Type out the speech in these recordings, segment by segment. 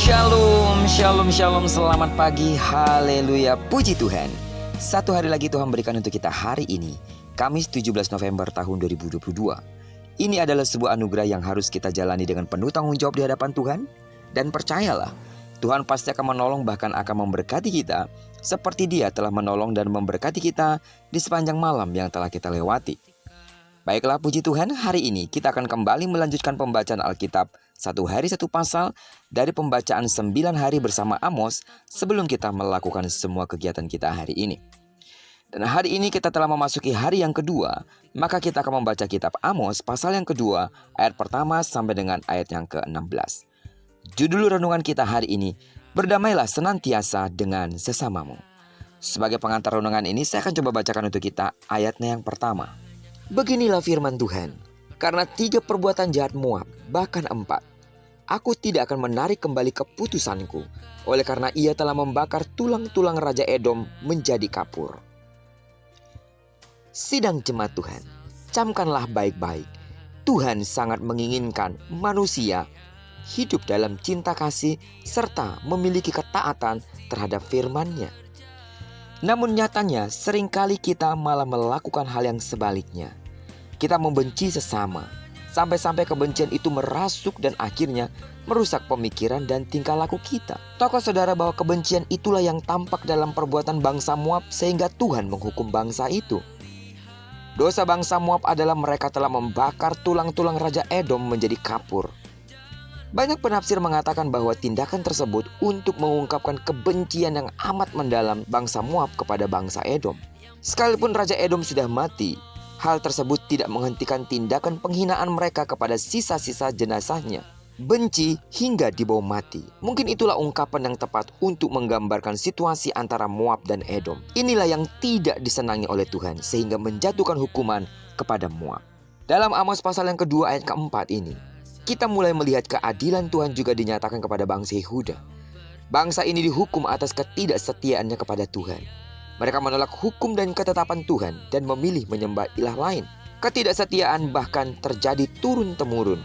Shalom, shalom, shalom, selamat pagi, haleluya, puji Tuhan. Satu hari lagi Tuhan berikan untuk kita hari ini, Kamis 17 November tahun 2022. Ini adalah sebuah anugerah yang harus kita jalani dengan penuh tanggung jawab di hadapan Tuhan. Dan percayalah, Tuhan pasti akan menolong bahkan akan memberkati kita, seperti Dia telah menolong dan memberkati kita di sepanjang malam yang telah kita lewati. Baiklah puji Tuhan, hari ini kita akan kembali melanjutkan pembacaan Alkitab satu hari satu pasal dari pembacaan 9 hari bersama Amos sebelum kita melakukan semua kegiatan kita hari ini. Dan hari ini kita telah memasuki hari yang kedua, maka kita akan membaca kitab Amos pasal yang kedua ayat pertama sampai dengan ayat yang ke-16. Judul renungan kita hari ini, berdamailah senantiasa dengan sesamamu. Sebagai pengantar renungan ini saya akan coba bacakan untuk kita ayatnya yang pertama. Beginilah firman Tuhan, karena 3 perbuatan jahat Moab, bahkan 4, aku tidak akan menarik kembali keputusanku, oleh karena ia telah membakar tulang-tulang Raja Edom menjadi kapur. Sidang jemaat Tuhan, camkanlah baik-baik, Tuhan sangat menginginkan manusia hidup dalam cinta kasih serta memiliki ketaatan terhadap firman-Nya. Namun nyatanya seringkali kita malah melakukan hal yang sebaliknya. Kita membenci sesama, sampai-sampai kebencian itu merasuk dan akhirnya merusak pemikiran dan tingkah laku kita. Tahukah saudara bahwa kebencian itulah yang tampak dalam perbuatan bangsa Moab sehingga Tuhan menghukum bangsa itu? Dosa bangsa Moab adalah mereka telah membakar tulang-tulang Raja Edom menjadi kapur. Banyak penafsir mengatakan bahwa tindakan tersebut untuk mengungkapkan kebencian yang amat mendalam bangsa Moab kepada bangsa Edom. Sekalipun Raja Edom sudah mati, hal tersebut tidak menghentikan tindakan penghinaan mereka kepada sisa-sisa jenazahnya. Benci hingga dibawa mati. Mungkin itulah ungkapan yang tepat untuk menggambarkan situasi antara Moab dan Edom. Inilah yang tidak disenangi oleh Tuhan sehingga menjatuhkan hukuman kepada Moab. Dalam Amos pasal yang kedua ayat keempat ini, kita mulai melihat keadilan Tuhan juga dinyatakan kepada bangsa Yehuda. Bangsa ini dihukum atas ketidaksetiaannya kepada Tuhan. Mereka menolak hukum dan ketetapan Tuhan dan memilih menyembah ilah lain. Ketidaksetiaan bahkan terjadi turun-temurun.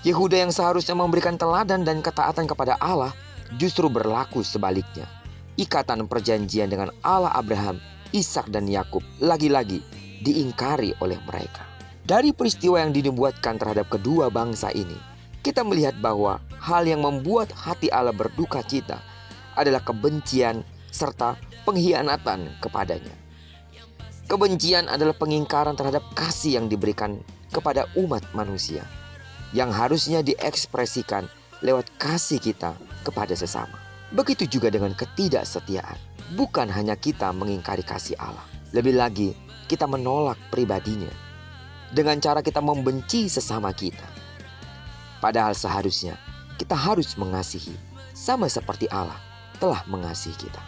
Yehuda yang seharusnya memberikan teladan dan ketaatan kepada Allah justru berlaku sebaliknya. Ikatan perjanjian dengan Allah Abraham, Ishak dan Yakub lagi-lagi diingkari oleh mereka. Dari peristiwa yang dinubuatkan terhadap kedua bangsa ini, kita melihat bahwa hal yang membuat hati Allah berduka cita adalah kebencian serta pengkhianatan kepadanya. Kebencian adalah pengingkaran terhadap kasih yang diberikan kepada umat manusia, yang harusnya diekspresikan lewat kasih kita kepada sesama. Begitu juga dengan ketidaksetiaan. Bukan hanya kita mengingkari kasih Allah, lebih lagi kita menolak pribadinya dengan cara kita membenci sesama kita. Padahal seharusnya kita harus mengasihi sama seperti Allah telah mengasihi kita.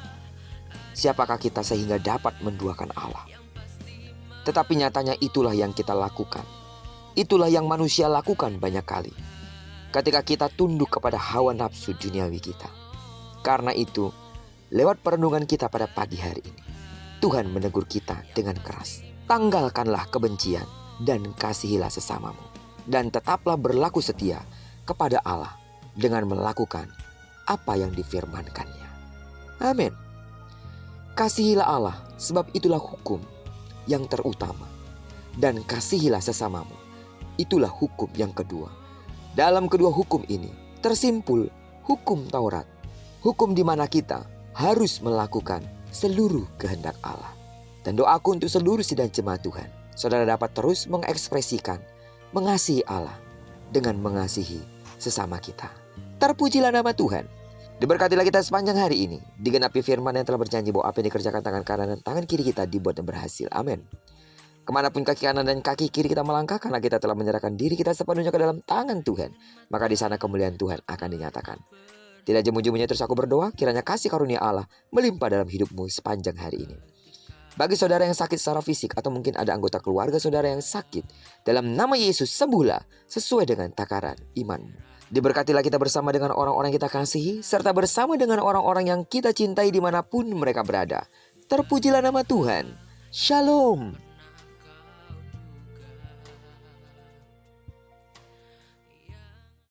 Siapakah kita sehingga dapat menduakan Allah? Tetapi nyatanya itulah yang kita lakukan. Itulah yang manusia lakukan banyak kali ketika kita tunduk kepada hawa nafsu duniawi kita. Karena itu, lewat perenungan kita pada pagi hari ini, Tuhan menegur kita dengan keras. Tanggalkanlah kebencian dan kasihilah sesamamu, dan tetaplah berlaku setia kepada Allah dengan melakukan apa yang difirmankannya. Amin. Kasihilah Allah, sebab itulah hukum yang terutama, dan kasihilah sesamamu, itulah hukum yang kedua. Dalam kedua hukum ini tersimpul hukum Taurat, hukum di mana kita harus melakukan seluruh kehendak Allah. Dan doaku untuk seluruh sidang jemaat Tuhan, saudara dapat terus mengekspresikan mengasihi Allah dengan mengasihi sesama kita. Terpujilah nama Tuhan. Diberkatilah kita sepanjang hari ini. Digenapi firman yang telah berjanji bahwa apa yang dikerjakan tangan kanan dan tangan kiri kita dibuat dan berhasil. Amin. Kemanapun kaki kanan dan kaki kiri kita melangkah, karena kita telah menyerahkan diri kita sepenuhnya ke dalam tangan Tuhan, maka di sana kemuliaan Tuhan akan dinyatakan. Tidak jemu-jemunya terus aku berdoa, kiranya kasih karunia Allah melimpah dalam hidupmu sepanjang hari ini. Bagi saudara yang sakit secara fisik atau mungkin ada anggota keluarga saudara yang sakit, dalam nama Yesus sembuhlah sesuai dengan takaran imanmu. Diberkatilah kita bersama dengan orang-orang yang kita kasihi, serta bersama dengan orang-orang yang kita cintai dimanapun mereka berada. Terpujilah nama Tuhan. Shalom.